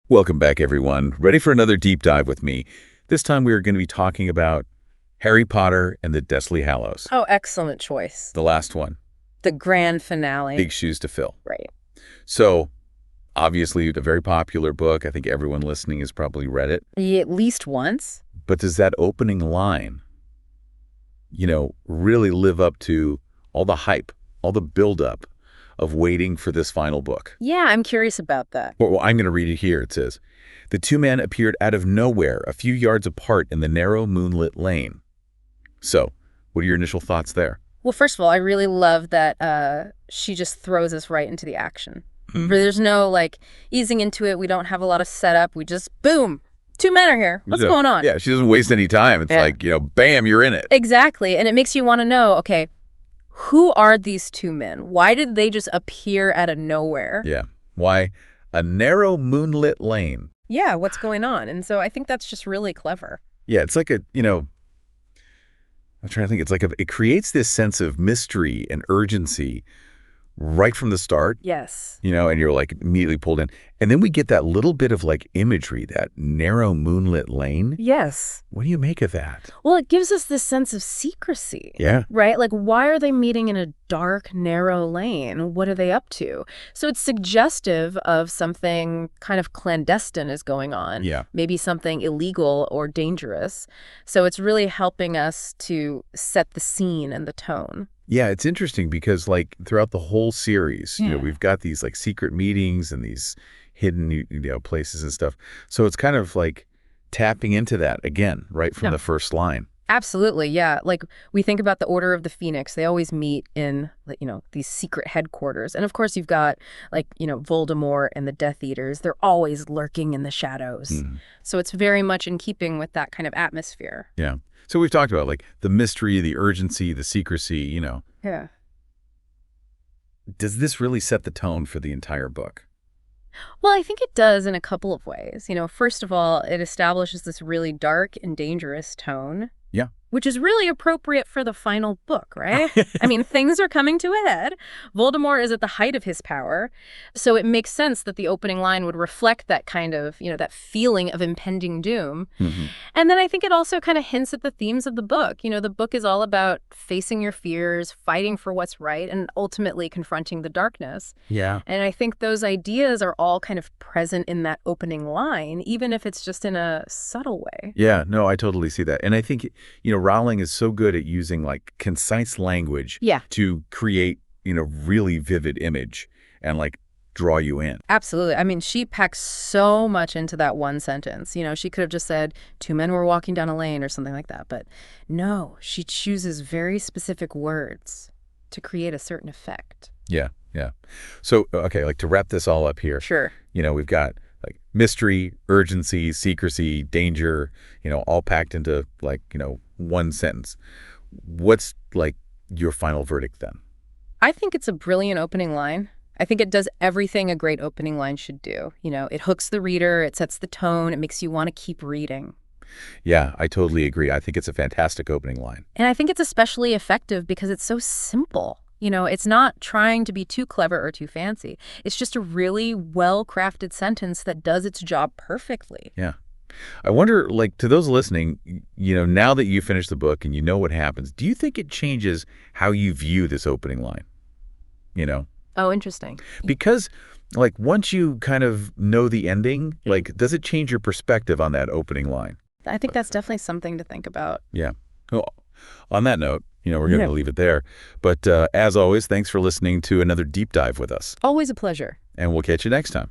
Welcome back, everyone. Ready for another deep dive with me? This time we are going to be talking about Harry Potter and the Deathly Hallows. Oh, excellent choice. The last one. The grand finale. Big shoes to fill. Right. So, obviously, a very popular book. I think everyone listening has probably read it. Yeah, at least once. But does that opening line, really live up to all the hype, all the buildup of waiting for this final book? Yeah, I'm curious about that. Well, I'm going to read it here. It says, "The two men appeared out of nowhere, a few yards apart in the narrow moonlit lane." So, what are your initial thoughts there? Well, first of all, I really love that she just throws us right into the action. Mhm. There's no, easing into it. We don't have a lot of setup. We just, boom, two men are here. What's going on? Yeah, she doesn't waste any time. It's like, bam, you're in it. Exactly. And it makes you want to know, okay, who are these two men? Why did they just appear out of nowhere? Yeah. Why? A narrow moonlit lane. Yeah, what's going on? And so I think that's just really clever. Yeah, it's like I'm trying to think. It's like it creates this sense of mystery and urgency right from the start. Yes. And you're immediately pulled in. And then we get that little bit of imagery, that narrow moonlit lane. Yes. What do you make of that? Well, it gives us this sense of secrecy. Yeah. Right? Why are they meeting in a dark, narrow lane? What are they up to? So it's suggestive of something kind of clandestine is going on. Yeah. Maybe something illegal or dangerous. So it's really helping us to set the scene and the tone. Yeah, it's interesting because throughout the whole series, we've got these secret meetings and these hidden places and stuff. So it's kind of tapping into that again, right from the first line. Absolutely, yeah. We think about the Order of the Phoenix. They always meet in, these secret headquarters. And of course, you've got, Voldemort and the Death Eaters. They're always lurking in the shadows. Mm. So it's very much in keeping with that kind of atmosphere. Yeah. So we've talked about the mystery, the urgency, the secrecy, Yeah. Does this really set the tone for the entire book? Well, I think it does in a couple of ways. First of all, it establishes this really dark and dangerous tone. Yeah. Which is really appropriate for the final book, right? I mean, things are coming to a head. Voldemort is at the height of his power. So it makes sense that the opening line would reflect that kind of, that feeling of impending doom. Mm-hmm. And then I think it also kind of hints at the themes of the book. The book is all about facing your fears, fighting for what's right, and ultimately confronting the darkness. Yeah. And I think those ideas are all kind of present in that opening line, even if it's just in a subtle way. Yeah, no, I totally see that. And I think, Rowling is so good at using concise language to create, really vivid image and draw you in. Absolutely. I mean, she packs so much into that one sentence. She could have just said, two men were walking down a lane or something like that. But no, she chooses very specific words to create a certain effect. Yeah, yeah. So, okay, to wrap this all up here. Sure. We've got mystery, urgency, secrecy, danger, all packed into one sentence. What's your final verdict then? I think it's a brilliant opening line. I think it does everything a great opening line should do. It hooks the reader, it sets the tone, it makes you want to keep reading. Yeah, I totally agree. I think it's a fantastic opening line. And I think it's especially effective because it's so simple. It's not trying to be too clever or too fancy. It's just a really well-crafted sentence that does its job perfectly. Yeah. I wonder, to those listening, now that you finish the book and you know what happens, do you think it changes how you view this opening line? Oh, interesting. Because, once you kind of know the ending, does it change your perspective on that opening line? I think that's definitely something to think about. Yeah. Well, on that note, we're going to leave it there. But as always, thanks for listening to another deep dive with us. Always a pleasure. And we'll catch you next time.